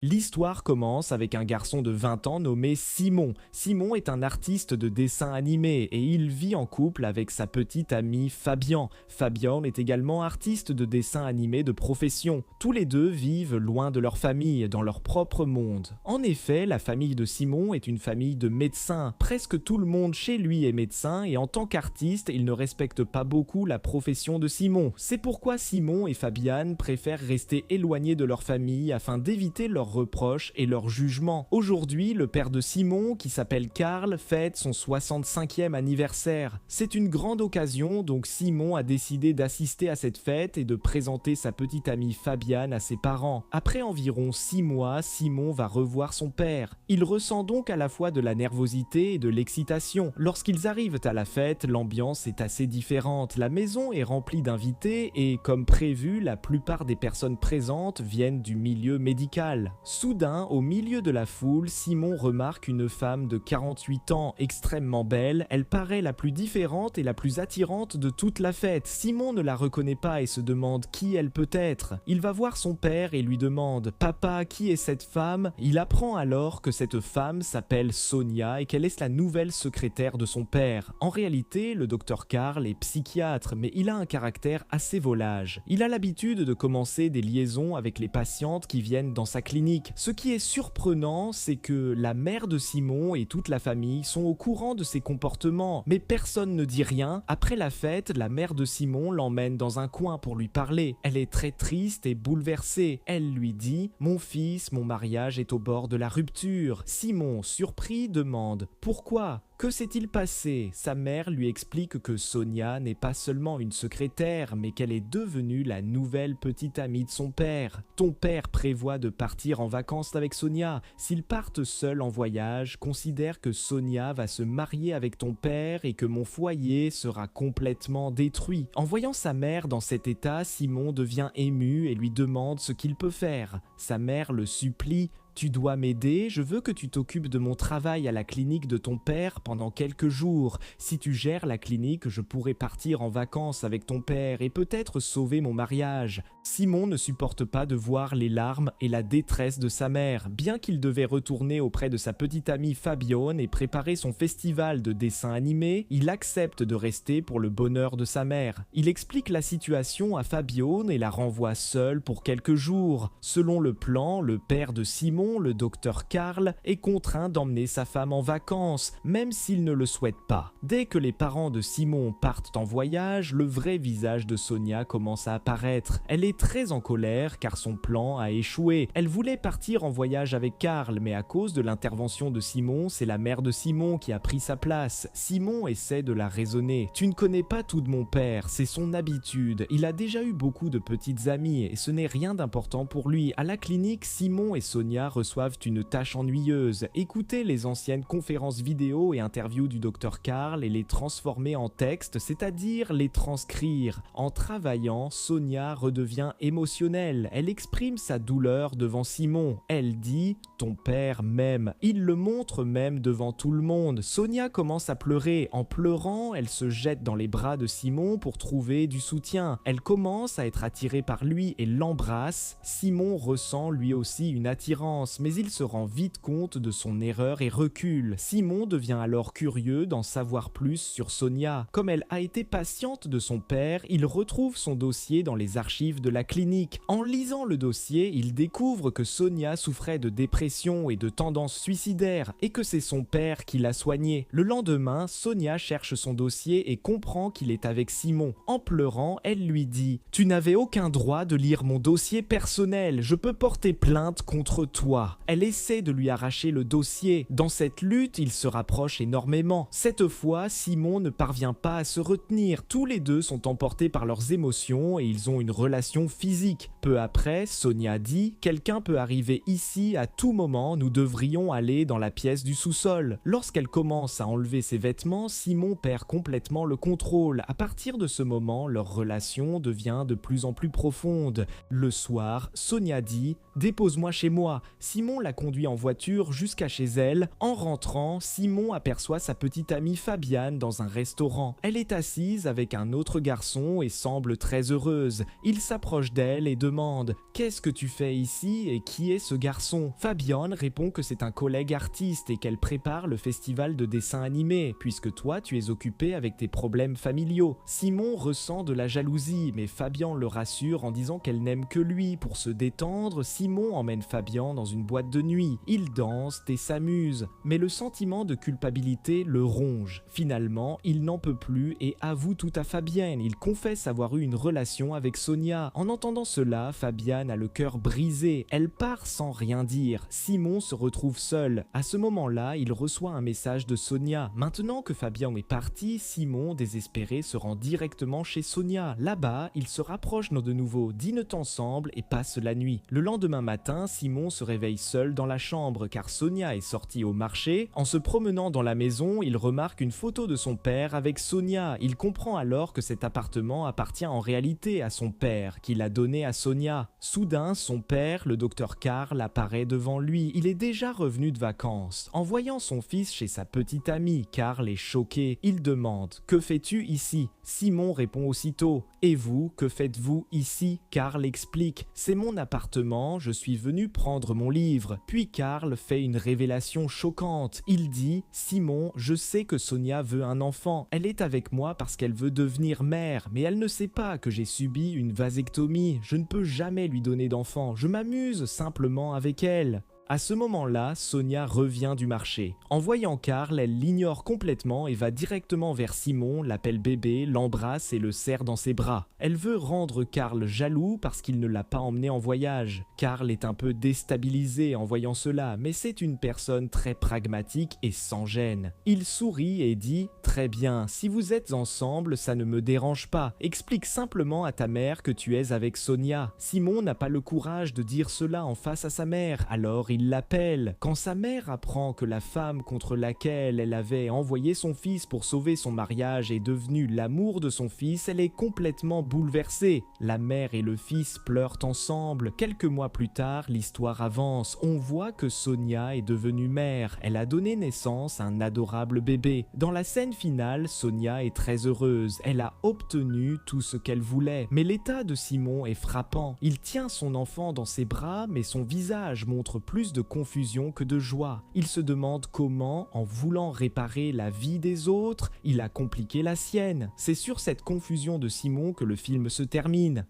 L'histoire commence avec un garçon de 20 ans nommé Simon. Simon est un artiste de dessin animé et il vit en couple avec sa petite amie Fabian. Fabian est également artiste de dessin animé de profession. Tous les deux vivent loin de leur famille, dans leur propre monde. En effet, la famille de Simon est une famille de médecins. Presque tout le monde chez lui est médecin et en tant qu'artiste, il ne respecte pas beaucoup la profession de Simon. C'est pourquoi Simon et Fabian préfèrent rester éloignés de leur famille afin d'éviter leurs reproches et leurs jugements. Aujourd'hui, le père de Simon, qui s'appelle Karl, fête son 65e anniversaire. C'est une grande occasion, donc Simon a décidé d'assister à cette fête et de présenter sa petite amie Fabiane à ses parents. Après environ 6 mois, Simon va revoir son père. Il ressent donc à la fois de la nervosité et de l'excitation. Lorsqu'ils arrivent à la fête, l'ambiance est assez différente. La maison est remplie d'invités et, comme prévu, la plupart des personnes présentes viennent du milieu médical. Soudain, au milieu de la foule, Simon remarque une femme de 48 ans, extrêmement belle. Elle paraît la plus différente et la plus attirante de toute la fête. Simon ne la reconnaît pas et se demande qui elle peut être. Il va voir son père et lui demande « Papa, qui est cette femme ?» Il apprend alors que cette femme s'appelle Sonia et qu'elle est la nouvelle secrétaire de son père. En réalité, le docteur Karl est psychiatre, mais il a un caractère assez volage. Il a l'habitude de commencer des liaisons avec les patientes qui viennent dans sa clinique. Ce qui est surprenant, c'est que la mère de Simon et toute la famille sont au courant de ses comportements, mais personne ne dit rien. Après la fête, la mère de Simon l'emmène dans un coin pour lui parler. Elle est très triste et bouleversée. Elle lui dit « Mon fils, mon mariage est au bord de la rupture ». Simon, surpris, demande « Pourquoi ? Que s'est-il passé ?» Sa mère lui explique que Sonia n'est pas seulement une secrétaire, mais qu'elle est devenue la nouvelle petite amie de son père. Ton père prévoit de partir en vacances avec Sonia. S'ils partent seuls en voyage, considère que Sonia va se marier avec ton père et que mon foyer sera complètement détruit. En voyant sa mère dans cet état, Simon devient ému et lui demande ce qu'il peut faire. Sa mère le supplie. Tu dois m'aider, je veux que tu t'occupes de mon travail à la clinique de ton père pendant quelques jours. Si tu gères la clinique, je pourrai partir en vacances avec ton père et peut-être sauver mon mariage. Simon ne supporte pas de voir les larmes et la détresse de sa mère. Bien qu'il devait retourner auprès de sa petite amie Fabienne et préparer son festival de dessin animé, il accepte de rester pour le bonheur de sa mère. Il explique la situation à Fabienne et la renvoie seule pour quelques jours. Selon le plan, le père de Simon, le docteur Karl, est contraint d'emmener sa femme en vacances, même s'il ne le souhaite pas. Dès que les parents de Simon partent en voyage, le vrai visage de Sonia commence à apparaître. Elle est très en colère car son plan a échoué. Elle voulait partir en voyage avec Karl, mais à cause de l'intervention de Simon, c'est la mère de Simon qui a pris sa place. Simon essaie de la raisonner. « Tu ne connais pas tout de mon père, c'est son habitude. Il a déjà eu beaucoup de petites amies et ce n'est rien d'important pour lui. À la clinique, Simon et Sonia reçoivent une tâche ennuyeuse. Écouter les anciennes conférences vidéo et interviews du docteur Karl et les transformer en texte, c'est-à-dire les transcrire. En travaillant, Sonia redevient émotionnelle. Elle exprime sa douleur devant Simon. Elle dit « Ton père m'aime ». Il le montre même devant tout le monde. Sonia commence à pleurer. En pleurant, elle se jette dans les bras de Simon pour trouver du soutien. Elle commence à être attirée par lui et l'embrasse. Simon ressent lui aussi une attirance, mais il se rend vite compte de son erreur et recule. Simon devient alors curieux d'en savoir plus sur Sonia. Comme elle a été patiente de son père, il retrouve son dossier dans les archives de la clinique. En lisant le dossier, il découvre que Sonia souffrait de dépression et de tendances suicidaires et que c'est son père qui l'a soignée. Le lendemain, Sonia cherche son dossier et comprend qu'il est avec Simon. En pleurant, elle lui dit « Tu n'avais aucun droit de lire mon dossier personnel, je peux porter plainte contre toi. » Elle essaie de lui arracher le dossier. Dans cette lutte, ils se rapprochent énormément. Cette fois, Simon ne parvient pas à se retenir. Tous les deux sont emportés par leurs émotions et ils ont une relation physique. Peu après, Sonia dit « Quelqu'un peut arriver ici à tout moment, nous devrions aller dans la pièce du sous-sol. » Lorsqu'elle commence à enlever ses vêtements, Simon perd complètement le contrôle. À partir de ce moment, leur relation devient de plus en plus profonde. Le soir, Sonia dit « dépose-moi chez moi. Simon la conduit en voiture jusqu'à chez elle. En rentrant, Simon aperçoit sa petite amie Fabienne dans un restaurant. Elle est assise avec un autre garçon et semble très heureuse. Il s'approche d'elle et demande « Qu'est-ce que tu fais ici et qui est ce garçon ?» Fabienne répond que c'est un collègue artiste et qu'elle prépare le festival de dessin animé, puisque toi tu es occupé avec tes problèmes familiaux. Simon ressent de la jalousie, mais Fabienne le rassure en disant qu'elle n'aime que lui. Pour se détendre, Simon emmène Fabienne dans une boîte de nuit. Ils dansent et s'amusent, mais le sentiment de culpabilité le ronge. Finalement, il n'en peut plus et avoue tout à Fabienne. Il confesse avoir eu une relation avec Sonia. En entendant cela, Fabienne a le cœur brisé. Elle part sans rien dire. Simon se retrouve seul. À ce moment-là, il reçoit un message de Sonia. Maintenant que Fabienne est parti, Simon, désespéré, se rend directement chez Sonia. Là-bas, ils se rapprochent de nouveau, dînent ensemble et passent la nuit. Le lendemain matin, Simon se réveille seul dans la chambre car Sonia est sortie au marché. En se promenant dans la maison, il remarque une photo de son père avec Sonia. Il comprend alors que cet appartement appartient en réalité à son père, qu'il a donné à Sonia. Soudain, son père, le docteur Karl, apparaît devant lui. Il est déjà revenu de vacances. En voyant son fils chez sa petite amie, Karl est choqué. Il demande « Que fais-tu ici ?» Simon répond aussitôt « Et vous, que faites-vous ici ?» Karl explique « C'est mon appartement, je suis venu prendre mon livre. » Puis Karl fait une révélation choquante. Il dit « Simon, je sais que Sonia veut un enfant. Elle est avec moi parce qu'elle veut devenir mère, mais elle ne sait pas que j'ai subi une vasectomie. Je ne peux jamais lui donner d'enfant. Je m'amuse simplement avec elle. » À ce moment-là, Sonia revient du marché. En voyant Karl, elle l'ignore complètement et va directement vers Simon, l'appelle bébé, l'embrasse et le serre dans ses bras. Elle veut rendre Karl jaloux parce qu'il ne l'a pas emmené en voyage. Karl est un peu déstabilisé en voyant cela, mais c'est une personne très pragmatique et sans gêne. Il sourit et dit « Très bien, si vous êtes ensemble, ça ne me dérange pas. Explique simplement à ta mère que tu es avec Sonia. » Simon n'a pas le courage de dire cela en face à sa mère, alors il l'appelle. Quand sa mère apprend que la femme contre laquelle elle avait envoyé son fils pour sauver son mariage est devenue l'amour de son fils, elle est complètement bouleversée. La mère et le fils pleurent ensemble. Quelques mois plus tard, l'histoire avance. On voit que Sonia est devenue mère. Elle a donné naissance à un adorable bébé. Dans la scène finale, Sonia est très heureuse. Elle a obtenu tout ce qu'elle voulait. Mais l'état de Simon est frappant. Il tient son enfant dans ses bras, mais son visage montre plus de confusion que de joie. Il se demande comment, en voulant réparer la vie des autres, il a compliqué la sienne. C'est sur cette confusion de Simon que le film se termine.